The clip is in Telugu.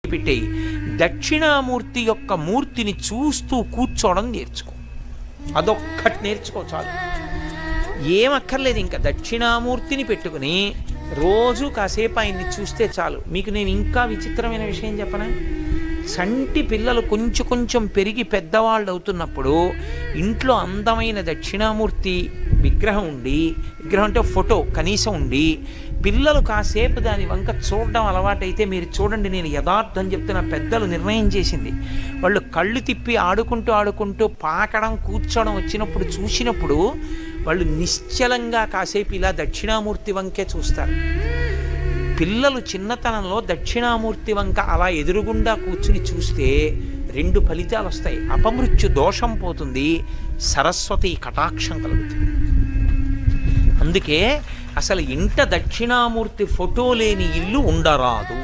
పెట్టేయి. దక్షిణామూర్తి యొక్క మూర్తిని చూస్తూ కూర్చోవడం నేర్చుకో. అదొక్కటి నేర్చుకో చాలు. ఏమక్కర్లేదు. ఇంకా దక్షిణామూర్తిని పెట్టుకుని రోజు కాసేపు ఆయన్ని చూస్తే చాలు. మీకు నేను ఇంకా విచిత్రమైన విషయం చెప్పనా? సంటి పిల్లలు కొంచెం కొంచెం పెరిగి పెద్దవాళ్ళు అవుతున్నప్పుడు ఇంట్లో అందమైన దక్షిణామూర్తి విగ్రహం ఉండి, విగ్రహం అంటే ఫోటో కనీసం ఉండి, పిల్లలు కాసేపు దాని వంక చూడడం అలవాటైతే మీరు చూడండి, నేను యథార్థం చెప్తున్న, పెద్దలు నిర్ణయం చేసింది, వాళ్ళు కళ్ళు తిప్పి ఆడుకుంటూ ఆడుకుంటూ పాకడం కూర్చోవడం వచ్చినప్పుడు చూసినప్పుడు వాళ్ళు నిశ్చలంగా కాసేపు ఇలా దక్షిణామూర్తి వంకే చూస్తారు. పిల్లలు చిన్నతనంలో దక్షిణామూర్తి వంక అలా ఎదురుగుండా కూర్చుని చూస్తే రెండు ఫలితాలు వస్తాయి. అపమృత్యు దోషం పోతుంది, సరస్వతి కటాక్షం కలుగుతుంది. అందుకే అసలు ఇంట దక్షిణామూర్తి ఫోటో లేని ఇల్లు ఉండరాదు.